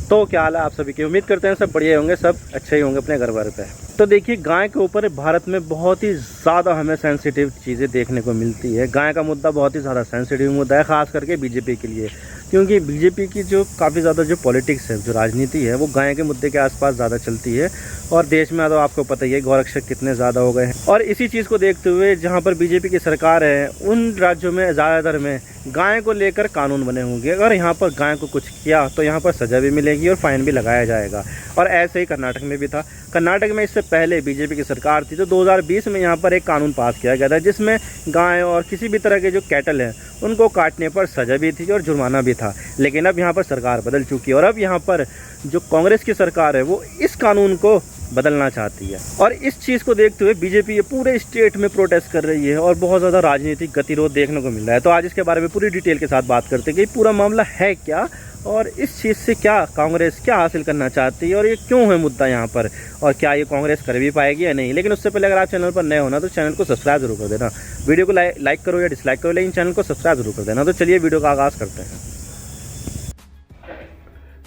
तो क्या हाल है आप सभी की। उम्मीद करते हैं सब बढ़िया होंगे, सब अच्छे ही होंगे अपने घर बार पे। तो देखिए, गाय के ऊपर भारत में बहुत ही ज़्यादा हमें सेंसिटिव चीज़ें देखने को मिलती है। गाय का मुद्दा बहुत ही ज़्यादा सेंसिटिव मुद्दा है, ख़ास करके बीजेपी के लिए, क्योंकि बीजेपी की जो काफ़ी ज़्यादा जो पॉलिटिक्स है, जो राजनीति है, वो गाय के मुद्दे के आसपास ज़्यादा चलती है। और देश में तो आपको पता ही है गौरक्षक कितने ज़्यादा हो गए हैं। और इसी चीज़ को देखते हुए जहाँ पर बीजेपी की सरकार है, उन राज्यों में ज़्यादातर में गाय को लेकर कानून बने होंगे। अगर यहाँ पर गाय को कुछ किया तो यहाँ पर सज़ा भी मिलेगी और फाइन भी लगाया जाएगा। और ऐसे ही कर्नाटक में भी था। कर्नाटक में इससे पहले बीजेपी की सरकार थी तो 2020 में यहाँ पर एक कानून पास किया गया था, जिसमें गाय और किसी भी तरह के जो कैटल हैं उनको काटने पर सज़ा भी थी और जुर्माना भी था। लेकिन अब यहाँ पर सरकार बदल चुकी है और अब यहाँ पर जो कांग्रेस की सरकार है वो इस कानून को बदलना चाहती है। और इस चीज़ को देखते हुए बीजेपी ये पूरे स्टेट में प्रोटेस्ट कर रही है और बहुत ज़्यादा राजनीतिक गतिरोध देखने को मिल रहा है। तो आज इसके बारे में पूरी डिटेल के साथ बात करते हैं कि पूरा मामला है क्या और इस चीज़ से क्या कांग्रेस क्या हासिल करना चाहती है और ये क्यों है मुद्दा यहाँ पर, और क्या ये कांग्रेस कर भी पाएगी या नहीं। लेकिन उससे पहले अगर आप चैनल पर नए होना तो चैनल को सब्सक्राइब जरूर कर देना। वीडियो को लाइक करो या डिसलाइक करो, लेकिन चैनल को सब्सक्राइब जरूर कर देना। तो चलिए वीडियो का आगाज़ करते हैं।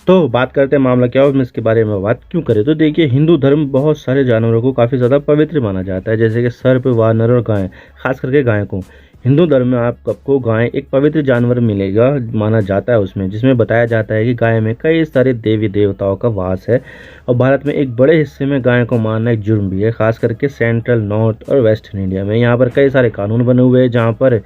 तो बात करते हैं मामला क्या हो, हम इसके बारे में बात क्यों करें। तो देखिए, हिंदू धर्म बहुत सारे जानवरों को काफ़ी ज़्यादा पवित्र माना जाता है, जैसे कि सर्प, वानर और गाय। खास करके गाय को हिंदू धर्म में आपको गाय एक पवित्र जानवर मिलेगा माना जाता है उसमें, जिसमें बताया जाता है कि गाय में कई सारे देवी देवताओं का वास है। और भारत में एक बड़े हिस्से में गाय को मारना एक जुर्म भी है, खास करके सेंट्रल, नॉर्थ और वेस्टर्न इंडिया में। यहाँ पर कई सारे कानून बने हुए हैं जहाँ पर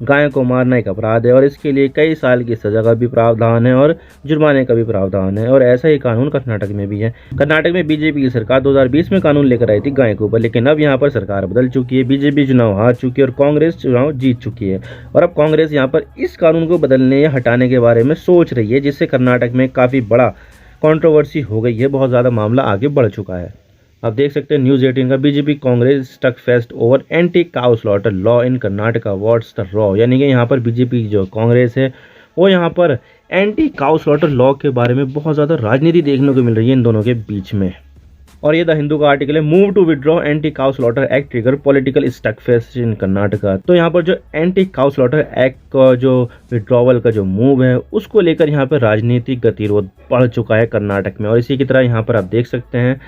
गाय को मारना एक अपराध है और इसके लिए कई साल की सज़ा का भी प्रावधान है और जुर्माने का भी प्रावधान है। और ऐसा ही कानून कर्नाटक में भी है। कर्नाटक में बीजेपी की सरकार 2020 में कानून लेकर आई थी गाय के ऊपर, लेकिन अब यहाँ पर सरकार बदल चुकी है। बीजेपी चुनाव हार चुकी है और कांग्रेस चुनाव जीत चुकी है। और अब कांग्रेस यहाँ पर इस कानून को बदलने या हटाने के बारे में सोच रही है, जिससे कर्नाटक में काफ़ी बड़ा कंट्रोवर्सी हो गई है। बहुत ज़्यादा मामला आगे बढ़ चुका है। आप देख सकते हैं न्यूज़ 18 का, BJP Congress stuck fest over anti cow slaughter law in Karnataka, what's the row. यानी कि यहाँ पर बीजेपी जो कांग्रेस है वो यहाँ पर एंटी काउ स्लॉटर लॉ के बारे में बहुत ज़्यादा राजनीति देखने को मिल रही है इन दोनों के बीच में। और ये द हिंदू का आर्टिकल है, move to withdraw anti cow slaughter act trigger political slugfest in Karnataka. तो यहाँ पर जो एंटी काउ स्लॉटर एक्ट का जो विड्रॉवल का जो मूव है उसको लेकर यहाँ पर राजनीतिक गतिरोध बढ़ चुका है कर्नाटक में। और इसी की तरह यहाँ पर आप देख सकते हैं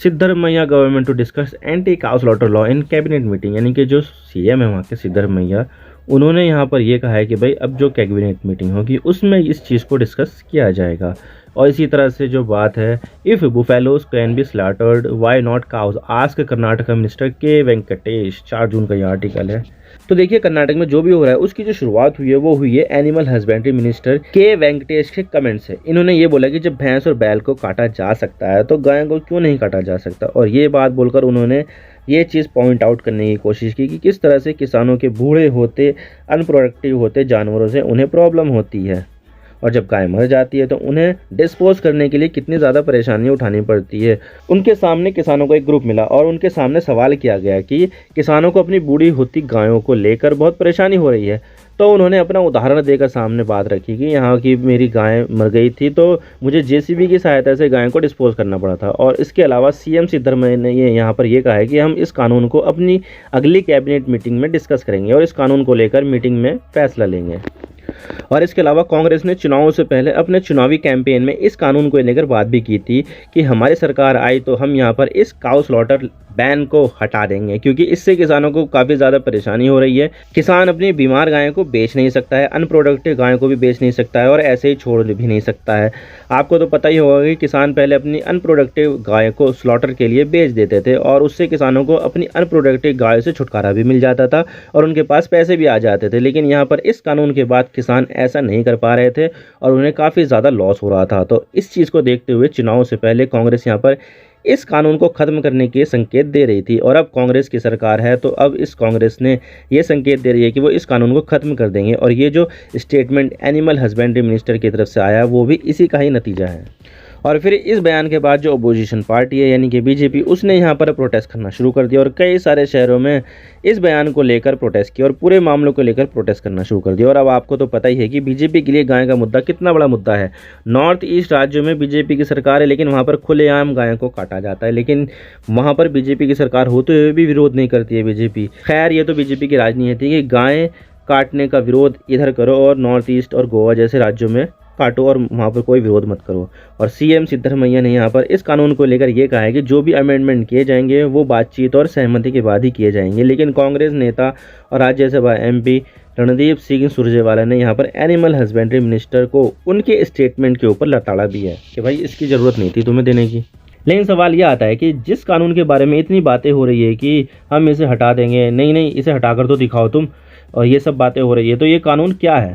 Siddaramaiah government to discuss anti cow slaughter law in cabinet meeting. यानी कि जो सीएम है वहाँ के सिद्धरमैया, उन्होंने यहाँ पर ये कहा है कि भाई अब जो कैबिनेट मीटिंग होगी उसमें इस चीज़ को डिस्कस किया जाएगा। और इसी तरह से जो बात है, if buffaloes can be slaughtered why not cows, ask Karnataka minister K Venkatesh. 4 जून का ये आर्टिकल है। तो देखिए, कर्नाटक में जो भी हो रहा है उसकी जो शुरुआत हुई है वो हुई है animal husbandry minister K Venkatesh के कमेंट से। इन्होंने ये बोला कि जब भैंस और बैल को काटा जा सकता है तो गाय को क्यों नहीं काटा जा सकता। और ये बात बोलकर उन्होंने ये चीज़ पॉइंट आउट करने की कोशिश की कि किस तरह से किसानों के बूढ़े होते, अनप्रोडक्टिव होते जानवरों से उन्हें प्रॉब्लम होती है। और जब गाय मर जाती है तो उन्हें डिस्पोज करने के लिए कितनी ज़्यादा परेशानी उठानी पड़ती है। उनके सामने किसानों को एक ग्रुप मिला और उनके सामने सवाल किया गया कि किसानों को अपनी बूढ़ी होती गायों को लेकर बहुत परेशानी हो रही है। तो उन्होंने अपना उदाहरण देकर सामने बात रखी कि यहाँ की मेरी गाय मर गई थी तो मुझे जेसीबी की सहायता से गाय को डिस्पोज करना पड़ा था। और इसके अलावा सीएम सिद्धरमैया ने यहाँ पर यह कहा है कि हम इस कानून को अपनी अगली कैबिनेट मीटिंग में डिस्कस करेंगे और इस कानून को लेकर मीटिंग में फैसला लेंगे। और इसके अलावा कांग्रेस ने चुनावों से पहले अपने चुनावी कैंपेन में इस कानून को लेकर बात भी की थी कि हमारी सरकार आई तो हम यहाँ पर इस काउ स्लॉटर बैन को हटा देंगे, क्योंकि इससे किसानों को काफ़ी ज़्यादा परेशानी हो रही है। किसान अपनी बीमार गायों को बेच नहीं सकता है, अनप्रोडक्टिव गायों को भी बेच नहीं सकता है और ऐसे ही छोड़ भी नहीं सकता है। आपको तो पता ही होगा कि किसान पहले अपनी अनप्रोडक्टिव गाय को स्लॉटर के लिए बेच देते थे और उससे किसानों को अपनी अनप्रोडक्टिव गाय से छुटकारा भी मिल जाता था और उनके पास पैसे भी आ जाते थे। लेकिन यहाँ पर इस कानून के बाद किसान ऐसा नहीं कर पा रहे थे और उन्हें काफ़ी ज़्यादा लॉस हो रहा था। तो इस चीज़ को देखते हुए चुनाव से पहले कांग्रेस यहाँ पर इस कानून को ख़त्म करने के संकेत दे रही थी। और अब कांग्रेस की सरकार है तो अब इस कांग्रेस ने ये संकेत दे रही है कि वो इस कानून को ख़त्म कर देंगे। और ये जो स्टेटमेंट एनिमल हस्बेंड्री मिनिस्टर की तरफ से आया वो भी इसी का ही नतीजा है। और फिर इस बयान के बाद जो अपोजिशन पार्टी है यानी कि बीजेपी, उसने यहाँ पर प्रोटेस्ट करना शुरू कर दिया और कई सारे शहरों में इस बयान को लेकर प्रोटेस्ट किया और पूरे मामलों को लेकर प्रोटेस्ट करना शुरू कर दिया। और अब आपको तो पता ही है कि बीजेपी के लिए गाय का मुद्दा कितना बड़ा मुद्दा है। नॉर्थ ईस्ट राज्यों में बीजेपी की सरकार है लेकिन वहाँ पर खुलेआम गायों को काटा जाता है, लेकिन वहाँ पर बीजेपी की सरकार होते हुए भी विरोध नहीं करती है बीजेपी। खैर, ये तो बीजेपी की राजनीति है कि गाय काटने का विरोध इधर करो और नॉर्थ ईस्ट और गोवा जैसे राज्यों में काटो और वहाँ पर कोई विरोध मत करो। और सीएम सिद्धरमैया ने यहाँ पर इस कानून को लेकर ये कहा है कि जो भी अमेंडमेंट किए जाएंगे वो बातचीत और सहमति के बाद ही किए जाएंगे। लेकिन कांग्रेस नेता और राज्यसभा एमपी रणदीप सिंह सुरजेवाला ने यहाँ पर एनिमल हस्बेंड्री मिनिस्टर को उनके स्टेटमेंट के ऊपर लताड़ा भी है कि भाई इसकी ज़रूरत नहीं थी तुम्हें देने की। लेकिन सवाल यह आता है कि जिस कानून के बारे में इतनी बातें हो रही है कि हम इसे हटा देंगे, नहीं इसे हटाकर तो दिखाओ तुम, और ये सब बातें हो रही है, तो ये कानून क्या है?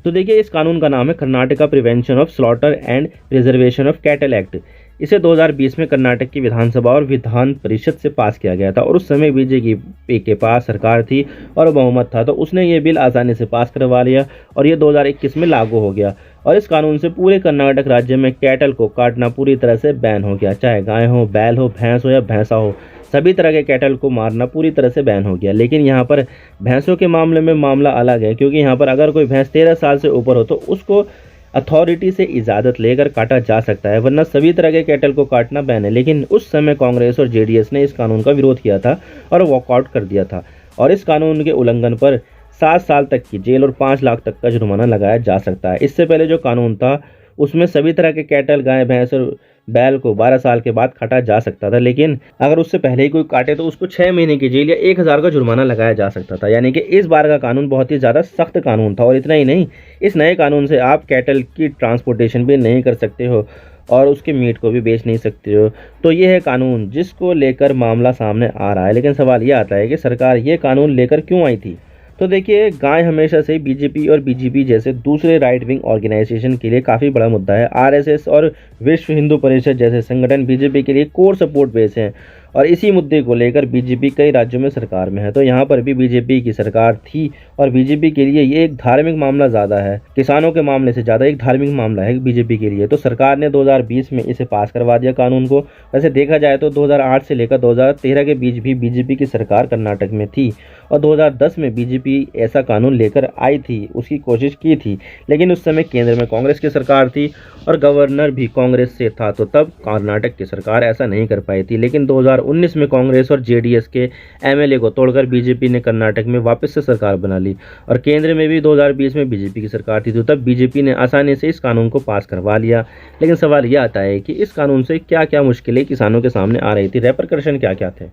तो देखिए, इस कानून का नाम है Karnataka prevention of slaughter and preservation of cattle act. इसे 2020 में कर्नाटक की विधानसभा और विधान परिषद से पास किया गया था और उस समय बीजेपी के पास सरकार थी और बहुमत था, तो उसने ये बिल आसानी से पास करवा लिया और ये 2021 में लागू हो गया। और इस कानून से पूरे कर्नाटक राज्य में कैटल को काटना पूरी तरह से बैन हो गया, चाहे गाय हो, बैल हो, भैंस हो या भैंसा हो, सभी तरह के कैटल को मारना पूरी तरह से बैन हो गया। लेकिन यहाँ पर भैंसों के मामले में मामला अलग है, क्योंकि यहाँ पर अगर कोई भैंस 13 साल से ऊपर हो तो उसको अथॉरिटी से इजाज़त लेकर काटा जा सकता है, वरना सभी तरह के कैटल को काटना बैन है। लेकिन उस समय कांग्रेस और जेडीएस ने इस कानून का विरोध किया था और वॉकआउट कर दिया था, और इस कानून के उल्लंघन पर 7 साल तक की जेल और 5 लाख तक का जुर्माना लगाया जा सकता है। इससे पहले जो कानून था उसमें सभी तरह के कैटल, गाय, भैंस और बैल को 12 साल के बाद काटा जा सकता था, लेकिन अगर उससे पहले ही कोई काटे तो उसको 6 महीने की जेल या 1000 का जुर्माना लगाया जा सकता था। यानी कि इस बार का कानून बहुत ही ज़्यादा सख्त कानून था। और इतना ही नहीं, इस नए कानून से आप कैटल की ट्रांसपोर्टेशन भी नहीं कर सकते हो और उसके मीट को भी बेच नहीं सकते हो। तो ये है कानून जिसको लेकर मामला सामने आ रहा है। लेकिन सवाल ये आता है कि सरकार ये कानून लेकर क्यों आई थी? तो देखिए, गाय हमेशा से बीजेपी और बीजेपी जैसे दूसरे राइट विंग ऑर्गेनाइजेशन के लिए काफ़ी बड़ा मुद्दा है। आरएसएस और विश्व हिंदू परिषद जैसे संगठन बीजेपी के लिए कोर सपोर्ट बेस हैं और इसी मुद्दे को लेकर बीजेपी कई राज्यों में सरकार में है। तो यहाँ पर भी बीजेपी की सरकार थी और बीजेपी के लिए ये एक धार्मिक मामला ज़्यादा है, किसानों के मामले से ज़्यादा एक धार्मिक मामला है बीजेपी के लिए। तो सरकार ने 2020 में इसे पास करवा दिया कानून को। वैसे देखा जाए तो 2008 से लेकर 2013 के बीच भी बीजेपी की सरकार कर्नाटक में थी और 2010 में बीजेपी ऐसा कानून लेकर आई थी, उसकी कोशिश की थी, लेकिन उस समय केंद्र में कांग्रेस की सरकार थी और गवर्नर भी कांग्रेस से था, तो तब कर्नाटक की सरकार ऐसा नहीं कर पाई थी। लेकिन 2019 में कांग्रेस और जेडीएस के एमएलए को तोड़कर बीजेपी ने कर्नाटक में वापस से सरकार बना ली और केंद्र में भी 2020 में बीजेपी की सरकार थी, तो तब बीजेपी ने आसानी से इस कानून को पास करवा लिया। लेकिन सवाल यह आता है कि इस कानून से क्या क्या मुश्किलें किसानों के सामने आ रही थी, रेपरकशन क्या क्या थे?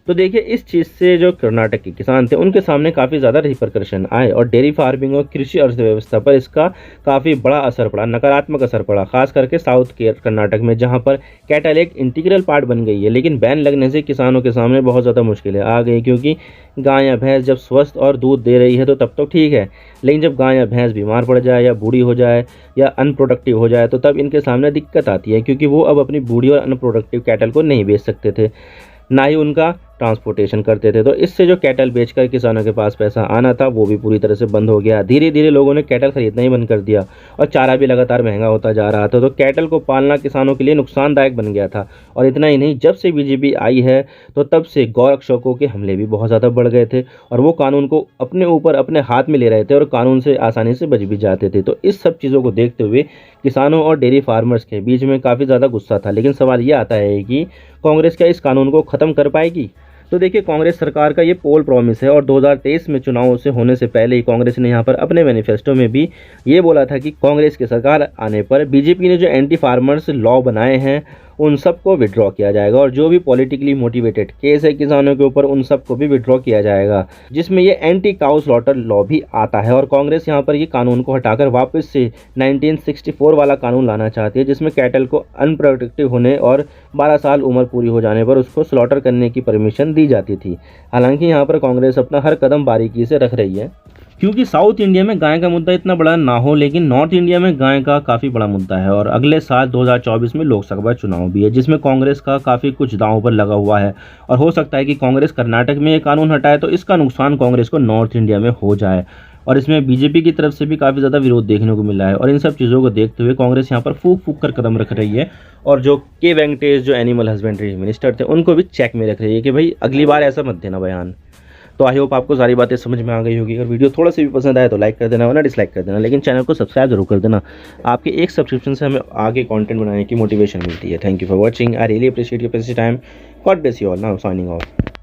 तो देखिए, इस चीज़ से जो कर्नाटक के किसान थे उनके सामने काफ़ी ज़्यादा रिपरकशन आए और डेयरी फार्मिंग और कृषि अर्थव्यवस्था पर इसका काफ़ी बड़ा असर पड़ा, नकारात्मक असर पड़ा, खास करके साउथ के कर्नाटक में, जहां पर कैटल एक इंटीग्रल पार्ट बन गई है। लेकिन बैन लगने से किसानों के सामने बहुत ज़्यादा मुश्किलें आ गई, क्योंकि गाय या भैंस जब स्वस्थ और दूध दे रही है तो तब तो ठीक है, लेकिन जब गाय या भैंस बीमार पड़ जाए या बूढ़ी हो जाए या अनप्रोडक्टिव हो जाए तो तब इनके सामने दिक्कत आती है, क्योंकि वो अब अपनी बूढ़ी और अनप्रोडक्टिव कैटल को नहीं बेच सकते थे, ना ही उनका ट्रांसपोर्टेशन करते थे। तो इससे जो कैटल बेचकर किसानों के पास पैसा आना था वो भी पूरी तरह से बंद हो गया। धीरे धीरे लोगों ने कैटल खरीदना ही बंद कर दिया और चारा भी लगातार महंगा होता जा रहा था, तो कैटल को पालना किसानों के लिए नुकसानदायक बन गया था। और इतना ही नहीं, जब से बीजेपी आई है तो तब से गौरक्षकों के हमले भी बहुत ज़्यादा बढ़ गए थे और वो कानून को अपने ऊपर अपने हाथ में ले रहे थे और कानून से आसानी से बच भी जाते थे। तो इस सब चीज़ों को देखते हुए किसानों और डेयरी फार्मर्स के बीच में काफ़ी ज़्यादा गुस्सा था। लेकिन सवाल ये आता है कि कांग्रेस क्या इस कानून को ख़त्म कर पाएगी? तो देखिए, कांग्रेस सरकार का ये पोल प्रॉमिस है और 2023 में चुनाव से होने से पहले ही कांग्रेस ने यहाँ पर अपने मैनिफेस्टो में भी ये बोला था कि कांग्रेस की सरकार आने पर बीजेपी ने जो एंटी फार्मर्स लॉ बनाए हैं उन सबको विड्रॉ किया जाएगा और जो भी पॉलिटिकली मोटिवेटेड केस है किसानों के ऊपर उन सबको भी विड्रॉ किया जाएगा, जिसमें ये एंटी काउ स्लॉटर लॉ भी आता है। और कांग्रेस यहाँ पर ये कानून को हटाकर वापस से 1964 वाला कानून लाना चाहती है, जिसमें कैटल को अनप्रोडक्टिव होने और 12 साल उम्र पूरी हो जाने पर उसको स्लॉटर करने की परमिशन दी जाती थी। हालांकि यहाँ पर कांग्रेस अपना हर कदम बारीकी से रख रही है, क्योंकि साउथ इंडिया में गाय का मुद्दा इतना बड़ा ना हो, लेकिन नॉर्थ इंडिया में गाय का काफ़ी बड़ा मुद्दा है। और अगले साल 2024 में लोकसभा चुनाव भी है, जिसमें कांग्रेस का काफ़ी कुछ दांव पर लगा हुआ है और हो सकता है कि कांग्रेस कर्नाटक में ये कानून हटाए तो इसका नुकसान कांग्रेस को नॉर्थ इंडिया में हो जाए। और इसमें बीजेपी की तरफ से भी काफ़ी ज़्यादा विरोध देखने को मिला है और इन सब चीज़ों को देखते हुए कांग्रेस यहाँ पर फूक फूक कर कदम रख रही है और जो के वेंकटेश जो एनिमल हस्बेंड्री मिनिस्टर थे उनको भी चेक में रख रही है कि भाई अगली बार ऐसा मत देना बयान। तो आई होप आपको सारी बातें समझ में आ गई होगी। अगर वीडियो थोड़ा सा भी पसंद आए तो लाइक कर देना वरना डिसलाइक कर देना, लेकिन चैनल को सब्सक्राइब जरूर कर देना। आपके एक सब्सक्रिप्शन से हमें आगे कंटेंट बनाने की मोटिवेशन मिलती है। Thank you for watching. I really appreciate your precious time. God bless you all. Now signing off.